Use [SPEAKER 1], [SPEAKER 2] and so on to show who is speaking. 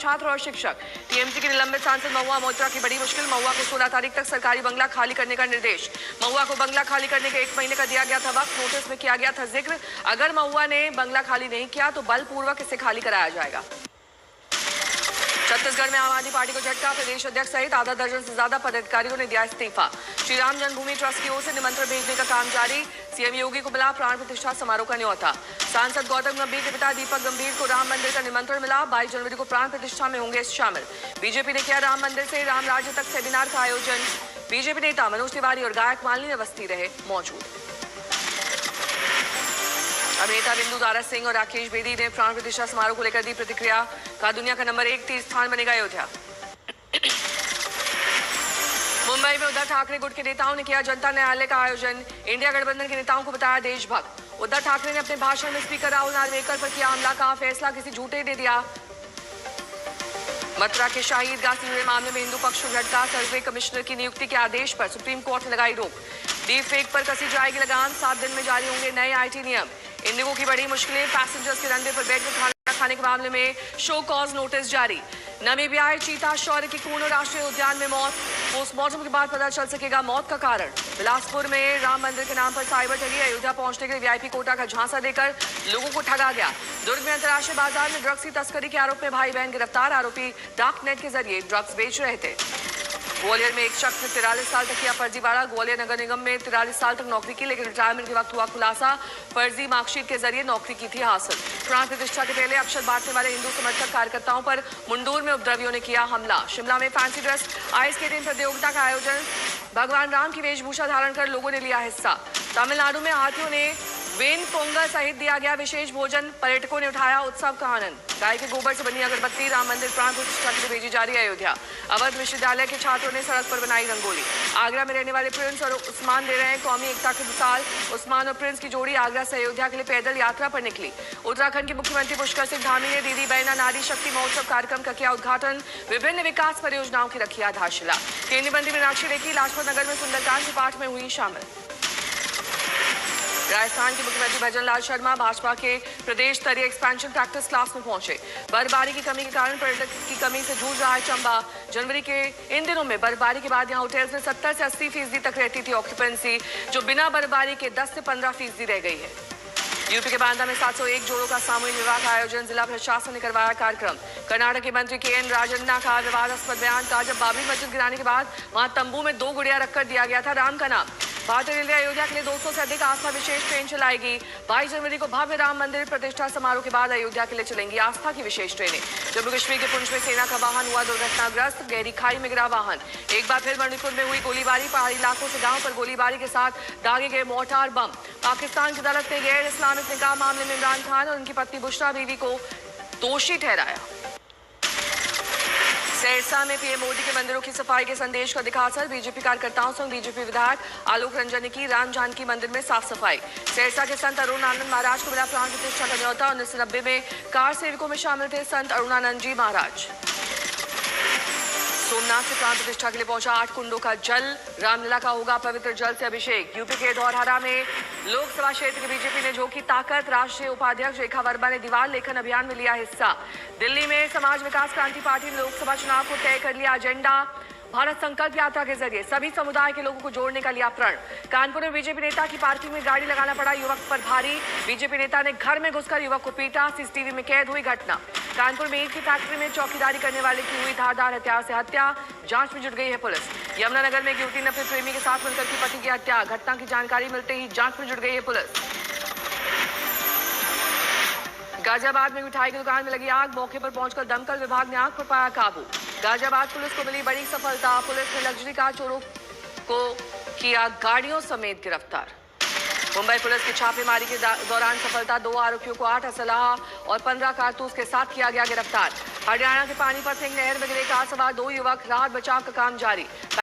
[SPEAKER 1] छात्र और शिक्षक। टीएमसी के निलंबित सांसद महुआ मोइत्रा की बड़ी मुश्किल। महुआ को 16 तारीख तक सरकारी बंगला खाली करने का निर्देश। महुआ को बंगला खाली करने के 1 महीने का दिया गया था वक्त। नोटिस में किया गया था जिक्र, अगर महुआ ने बंगला खाली नहीं किया तो बलपूर्वक इसे खाली कराया जाएगा। छत्तीसगढ़ में आम आदमी पार्टी को झटका। प्रदेश अध्यक्ष सहित आधा दर्जन से ज्यादा पदाधिकारियों ने दिया इस्तीफा। श्री राम जन्मभूमि ट्रस्ट की ओर से निमंत्रण भेजने का काम जारी। सीएम योगी को मिला प्राण प्रतिष्ठा समारोह का न्योता। सांसद गौतम गंभीर के पिता दीपक गंभीर को राम मंदिर का निमंत्रण मिला। 22 जनवरी को प्राण प्रतिष्ठा में होंगे शामिल। बीजेपी ने किया राम मंदिर से राम राज्य तक सेमिनार का आयोजन। बीजेपी नेता मनोज तिवारी और गायक मालिनी अवस्थी रहे मौजूद। अभिनेता बिंदु दारा सिंह और राकेश बेदी ने प्राण प्रतिष्ठा समारोह को लेकर दी प्रतिक्रिया। कहा दुनिया का नंबर 1 तीर्थ स्थान बनेगा अयोध्या। मुंबई में उद्धव ठाकरे गुट के नेताओं ने किया जनता न्यायालय का आयोजन। इंडिया गठबंधन के नेताओं को बताया देशभक्त। उद्धव ठाकरे ने अपने भाषण में स्पीकर राहुल नार्वेकर पर किया हमला। कहा फैसला किसी झूठे ने दिया। मथुरा के शाही ईदगाह से जुड़े मामले में हिंदू पक्ष को झटका। सर्वे कमिश्नर की नियुक्ति के आदेश पर सुप्रीम कोर्ट ने लगाई रोक। डीप फेक पर कसी जाएगी लगाम। 7 दिन में जारी होंगे नए आईटी नियम। इंडिगो की बड़ी मुश्किलें। पैसेंजर्स के रनवे पर बैठकर खाना खाने के मामले में शो कॉज नोटिस जारी। नामीबियाई चीता शौर्य की कोनो राष्ट्रीय उद्यान में मौत। पोस्टमार्टम के बाद पता चल सकेगा मौत का कारण। बिलासपुर में राम मंदिर के नाम पर साइबर ठगी। अयोध्या पहुंचने के लिए वीआईपी कोटा का झांसा देकर लोगों को ठगा गया। दुर्ग में अंतर्राष्ट्रीय बाजार में ड्रग्स की तस्करी के आरोप में भाई बहन गिरफ्तार। आरोपी डार्क नेट के जरिए ड्रग्स बेच रहे थे। ग्वालियर में एक शख्स ने 43 साल तक किया फर्जीवाड़ा। ग्वालियर नगर निगम में 43 साल तक नौकरी की, लेकिन रिटायरमेंट के वक्त हुआ खुलासा। फर्जी मार्कशीट के जरिए नौकरी की थी हासिल। प्राण प्रतिष्ठा के पहले अक्षर बांटने वाले हिंदू समर्थक कार्यकर्ताओं पर मुंडूर में उपद्रवियों ने किया हमला। शिमला में फैंसी ड्रेस आइस स्केटिंग प्रतियोगिता का आयोजन। भगवान राम की वेशभूषा धारण कर लोगों ने लिया हिस्सा। तमिलनाडु में हाथियों ने वेन पोंगल सहित दिया गया विशेष भोजन। पर्यटकों ने उठाया उत्सव का आनंद। गाय के गोबर से बनी अगरबत्ती। राम मंदिर प्राण प्रतिष्ठा के लिए भेजी जा रही है अयोध्या। अवध विश्वविद्यालय के छात्रों ने सड़क पर बनाई रंगोली। आगरा में रहने वाले प्रिंस और उस्मान दे रहे हैं कौमी एकता की मिसाल। उस्मान और प्रिंस की जोड़ी आगरा से अयोध्या के लिए पैदल यात्रा पर निकली। उत्तराखंड के मुख्यमंत्री पुष्कर सिंह धामी ने दीदी बहना नारी शक्ति महोत्सव कार्यक्रम का किया उद्घाटन। विभिन्न विकास परियोजनाओं की रखी आधारशिला। केंद्रीय मंत्री मीनाक्षी लेखी लाजपत नगर में सुंदरकांड के पाठ में हुई शामिल। राजस्थान के मुख्यमंत्री भजन लाल शर्मा भाजपा के प्रदेश स्तरीय एक्सपेंशन प्रैक्टिस क्लास में पहुंचे। बर्फबारी की कमी के कारण पर्यटक की कमी से जूझ रहा है चंबा। जनवरी के इन दिनों में बर्फबारी के बाद यहां होटल्स में 70 से 80% तक रहती थी ऑक्यूपेंसी, जो बिना बर्फबारी के 10 से 15% रह गई है। यूपी के बांदा में 701 जोड़ों का सामूहिक विवाह का आयोजन। जिला प्रशासन ने करवाया कार्यक्रम। कर्नाटक के मंत्री KN राजन्ना का विवादास्पद बयान। कहा जब बाबरी मस्जिद गिराने के बाद वहां तंबू में 2 गुड़िया रखकर दिया गया था राम का नाम। भारतीय रेलवे अयोध्या के लिए 200 से अधिक आस्था विशेष ट्रेन चलाएगी। 22 जनवरी को भव्य राम मंदिर प्रतिष्ठा समारोह के बाद अयोध्या के लिए चलेंगी आस्था की विशेष ट्रेनें। जम्मू कश्मीर के पुंछ में सेना का वाहन हुआ दुर्घटनाग्रस्त। गहरी खाई में गिरा वाहन। एक बार फिर मणिपुर में हुई गोलीबारी। पहाड़ी इलाकों से गांव पर गोलीबारी के साथ दागे गए मोर्टार बम। पाकिस्तान की अदालत ने गैर इस्लामिक निकाह मामले में इमरान खान और उनकी पत्नी बुशरा बीवी को दोषी ठहराया। सिरसा में पीएम मोदी के मंदिरों की सफाई के संदेश का दिखा असर। बीजेपी कार्यकर्ताओं संग बीजेपी विधायक आलोक रंजन ने की राम जानकी मंदिर में साफ सफाई। सिरसा के संत अरुणानंद महाराज को मिला प्राण प्रतिष्ठा का न्योता। 1990 में कार सेवकों में शामिल थे संत अरुणानंद जी महाराज। सोमनाथ से प्राण प्रतिष्ठा के लिए पहुंचा 8 कुंडों का जल। रामलीला का होगा पवित्र जल से अभिषेक। यूपी के धौरहरा में लोकसभा क्षेत्र की बीजेपी ने झोंकी ताकत। राष्ट्रीय उपाध्यक्ष रेखा वर्मा ने दीवार लेखन अभियान में लिया हिस्सा। दिल्ली में समाज विकास क्रांति पार्टी ने लोकसभा चुनाव को तय कर लिया एजेंडा। भारत संकल्प यात्रा के जरिए सभी समुदाय के लोगों को जोड़ने का लिया प्रण। कानपुर में बीजेपी नेता की पार्किंग में गाड़ी लगाना पड़ा युवक पर भारी। बीजेपी नेता ने घर में घुसकर युवक को पीटा। सीसीटीवी में कैद हुई घटना। कानपुर में ईंट की फैक्ट्री में चौकीदारी करने वाले की हुई धारदार हथियार से हत्या। जांच में जुट गई है पुलिस। यमुनानगर में एक युवती ने अपने प्रेमी के साथ मिलकर की पति की हत्या। घटना की जानकारी मिलते ही जांच में जुट गई है पुलिस। गाजियाबाद में मिठाई की दुकान में लगी आग। मौके पर पहुंचकर दमकल विभाग ने आग पर पाया काबू। गाजियाबाद पुलिस को मिली बड़ी सफलता। पुलिस ने लग्जरी कार चोरों को किया गाड़ियों समेत गिरफ्तार। मुंबई पुलिस की छापेमारी के दौरान सफलता। 2 आरोपियों को 8 असलाह और 15 कारतूस के साथ किया गया गिरफ्तार। हरियाणा के पानीपत सिंह नहर में गिरे कार सवार 2 युवक। राहत बचाव का काम जारी।